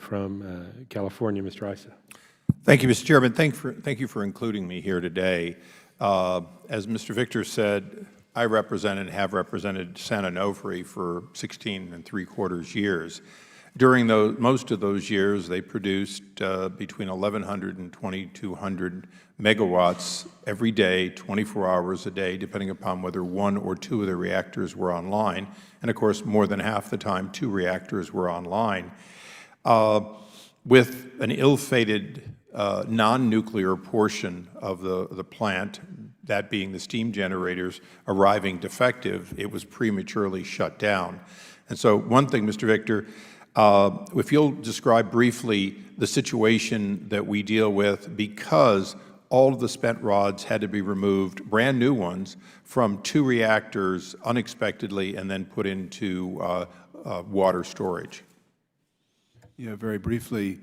from California, Mr. Issa. Thank you, Mr. Chairman. Thank you for including me here today. As Mr. Victor said, I represent and have represented San Onofre for 16¾ years. During most of those years, they produced between 1,100 and 2,200 megawatts every day, 24 hours a day, depending upon whether one or two of the reactors were online. And of course, more than half the time, two reactors were online. With an ill-fated non-nuclear portion of the plant, that being the steam generators, arriving defective, it was prematurely shut down. And so one thing, Mr. Victor, if you'll describe briefly the situation that we deal with, because all of the spent rods had to be removed, brand new ones, from two reactors unexpectedly and then put into water storage. Yeah, very briefly,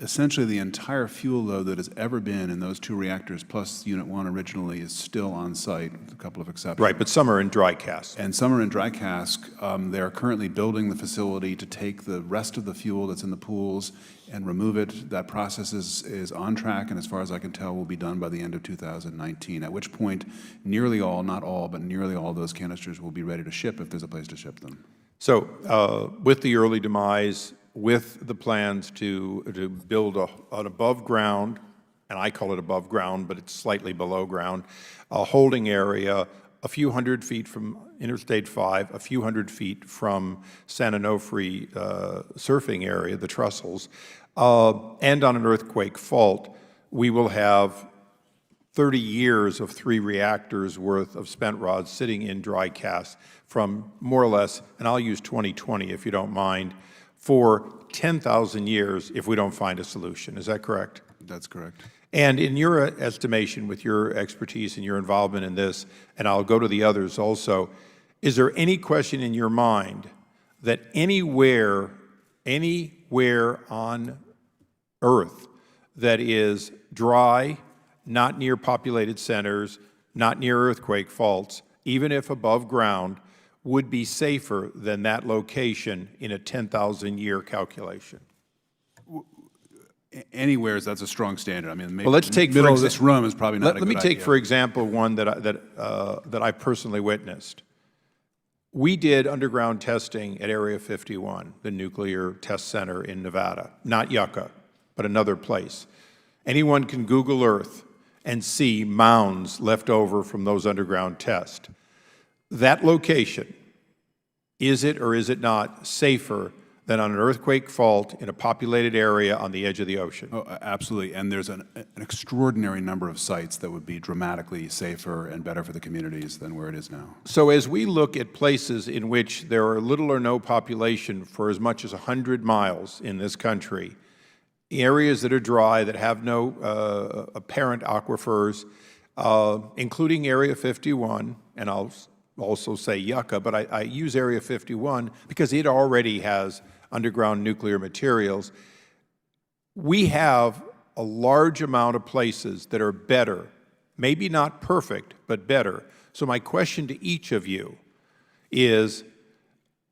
essentially the entire fuel load that has ever been in those two reactors, plus Unit 1 originally, is still on site, with a couple of exceptions. Right, but some are in dry cask. And some are in dry cask. They are currently building the facility to take the rest of the fuel that's in the pools and remove it. That process is on track, and as far as I can tell, will be done by the end of 2019, at which point nearly all, not all, but nearly all those canisters will be ready to ship if there's a place to ship them. So with the early demise, with the plans to build an above ground, and I call it above ground, but it's slightly below ground, a holding area a few hundred feet from Interstate 5, a few hundred feet from San Onofre surfing area, the Trussels, and on an earthquake fault, we will have 30 years of 3 reactors worth of spent rods sitting in dry cask from more or less, and I'll use 2020 if you don't mind, for 10,000 years if we don't find a solution. Is that correct? That's correct. And in your estimation, with your expertise and your involvement in this, and I'll go to the others also, is there any question in your mind that anywhere on Earth that is dry, not near populated centers, not near earthquake faults, even if above ground, would be safer than that location in a 10,000-year calculation? Anywhere, that's a strong standard. I mean, maybe well, let's take middle of this room is probably not a good idea. Let me take, for example, one that I personally witnessed. We did underground testing at Area 51, the nuclear test center in Nevada, not Yucca, but another place. Anyone can Google Earth and see mounds left over from those underground tests. That location, is it or is it not safer than on an earthquake fault in a populated area on the edge of the ocean? Oh, absolutely. And there's an extraordinary number of sites that would be dramatically safer and better for the communities than where it is now. So as we look at places in which there are little or no population for as much as 100 miles in this country, areas that are dry, that have no apparent aquifers, including Area 51, and I'll also say Yucca, but I use Area 51 because it already has underground nuclear materials. We have a large amount of places that are better, maybe not perfect, but better. So my question to each of you is,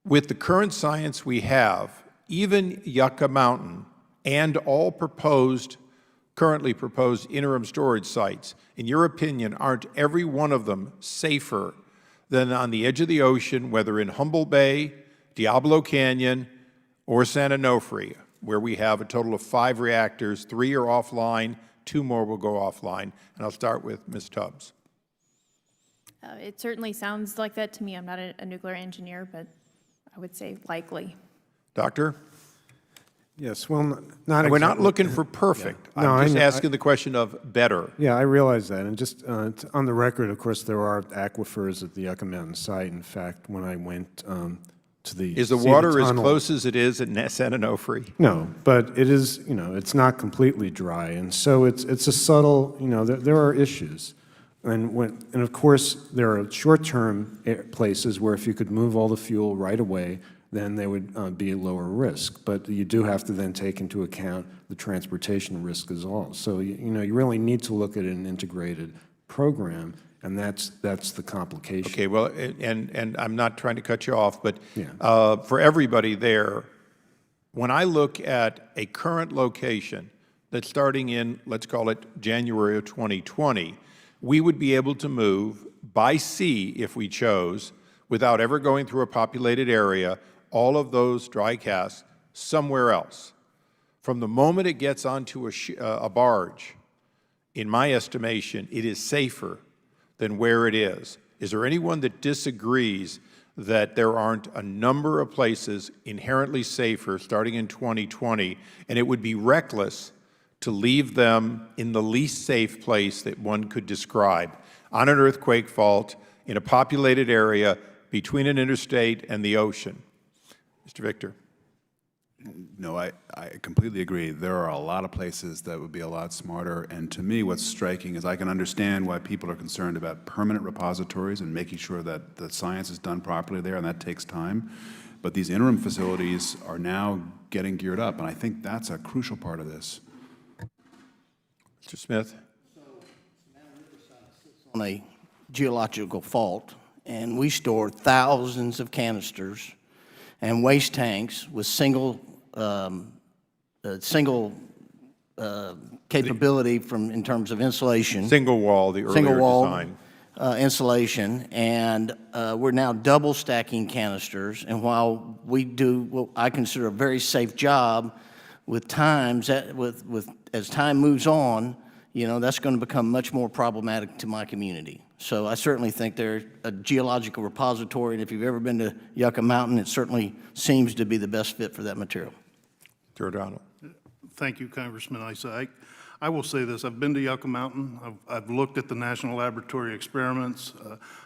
with the current science we have, even Yucca Mountain and all currently proposed interim storage sites, in your opinion, aren't every one of them safer than on the edge of the ocean, whether in Humboldt Bay, Diablo Canyon, or San Onofre, where we have a total of 5 reactors, 3 are offline, 2 more will go offline? And I'll start with Ms. Tubbs. It certainly sounds like that to me. I'm not a nuclear engineer, but I would say likely. Doctor? Yes, well, not We're not looking for perfect. Yeah. No, I'm just asking the question of better. Yeah, I realize that. And just on the record, of course, there are aquifers at the Yucca Mountain site. In fact, when I went to the Is the water as close as it is at San Onofre? No, but it is, it's not completely dry. And so it's a subtle, there are issues. And of course, there are short-term places where if you could move all the fuel right away, then there would be a lower risk. But you do have to then take into account the transportation risk as well. So, you really need to look at an integrated program, and that's the complication. Okay, well, and I'm not trying to cut you off, but for everybody there, when I look at a current location that's starting in, let's call it January of 2020, we would be able to move by sea, if we chose, without ever going through a populated area, all of those dry casks somewhere else. From the moment it gets onto a barge, in my estimation, it is safer than where it is. Is there anyone that disagrees that there aren't a number of places inherently safer starting in 2020, and it would be reckless to leave them in the least safe place that one could describe, on an earthquake fault, in a populated area, between an interstate and the ocean? Mr. Victor. No, I completely agree. There are a lot of places that would be a lot smarter, and to me what's striking is I can understand why people are concerned about permanent repositories and making sure that the science is done properly there, and that takes time. But these interim facilities are now getting geared up, and I think that's a crucial part of this. Mr. Smith. On a geological fault, and we store thousands of canisters and waste tanks with single capability in terms of insulation. Single wall, the earlier design. Insulation, and we're now double stacking canisters. And while we do what I consider a very safe job, with as time moves on, you know, that's going to become much more problematic to my community. So I certainly think they're a geological repository, and if you've ever been to Yucca Mountain, it certainly seems to be the best fit for that material. Mr. O'Donnell. Thank you, Congressman Issa. I will say this. I've been to Yucca Mountain. I've looked at the National Laboratory experiments.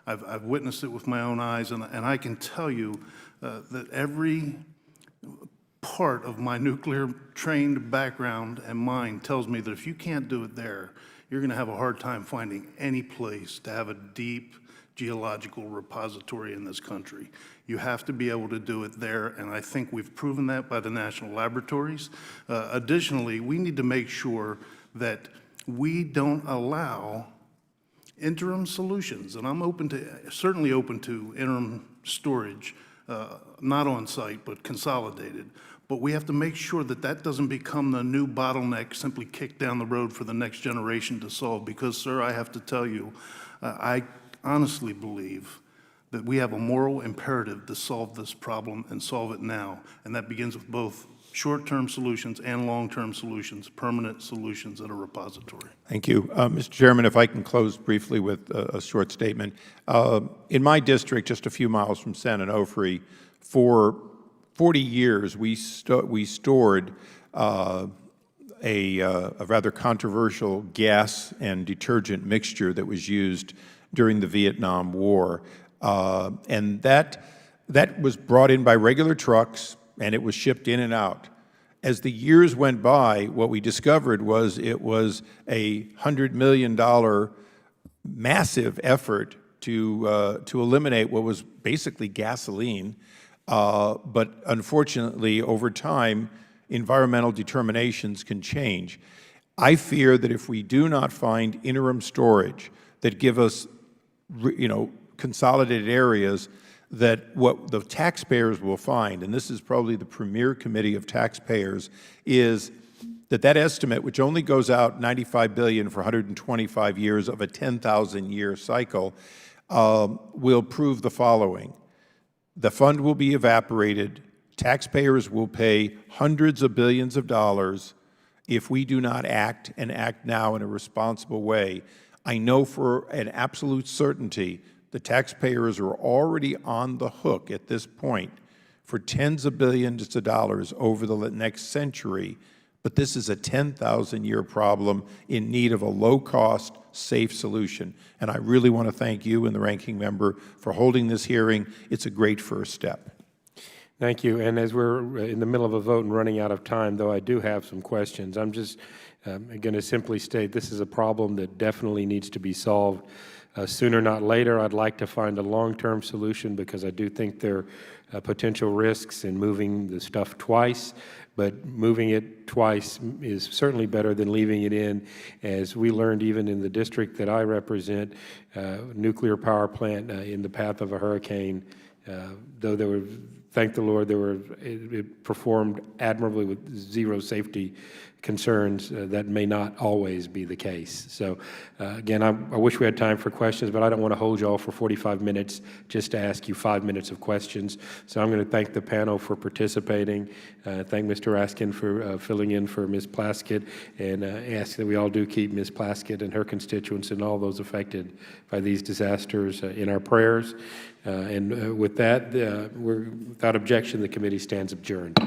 I've witnessed it with my own eyes, and I can tell you that every part of my nuclear trained background and mind tells me that if you can't do it there, you're going to have a hard time finding any place to have a deep geological repository in this country. You have to be able to do it there, and I think we've proven that by the national laboratories. Additionally, we need to make sure that we don't allow interim solutions, and I'm certainly open to interim storage, not on site, but consolidated. But we have to make sure that that doesn't become the new bottleneck simply kicked down the road for the next generation to solve. Because, sir, I have to tell you, I honestly believe that we have a moral imperative to solve this problem and solve it now. And that begins with both short-term solutions and long-term solutions, permanent solutions at a repository. Thank you. Mr. Chairman, if I can close briefly with a short statement. In my district, just a few miles from San Onofre, for 40 years, we stored a rather controversial gas and detergent mixture that was used during the Vietnam War. And that was brought in by regular trucks, and it was shipped in and out. As the years went by, what we discovered was it was a $100 million massive effort to eliminate what was basically gasoline. But unfortunately, over time, environmental determinations can change. I fear that if we do not find interim storage that give us, consolidated areas, that what the taxpayers will find, and this is probably the premier committee of taxpayers, is that estimate, which only goes out $95 billion for 125 years of a 10,000-year cycle, will prove the following. The fund will be evaporated. Taxpayers will pay hundreds of billions of dollars if we do not act, and act now in a responsible way. I know for an absolute certainty the taxpayers are already on the hook at this point for tens of billions of dollars over the next century, but this is a 10,000-year problem in need of a low-cost, safe solution. And I really want to thank you and the ranking member for holding this hearing. It's a great first step. Thank you. And as we're in the middle of a vote and running out of time, though I do have some questions, I'm just going to simply state this is a problem that definitely needs to be solved sooner, not later. I'd like to find a long-term solution because I do think there are potential risks in moving the stuff twice, but moving it twice is certainly better than leaving it in. As we learned even in the district that I represent, nuclear power plant in the path of a hurricane, though there were thank the Lord, it performed admirably with zero safety concerns. That may not always be the case. So again, I wish we had time for questions, but I don't want to hold you all for 45 minutes just to ask you 5 minutes of questions. So I'm going to thank the panel for participating, thank Mr. Raskin for filling in for Ms. Plaskett, and ask that we all do keep Ms. Plaskett and her constituents and all those affected by these disasters in our prayers. And with that, without objection, the committee stands adjourned.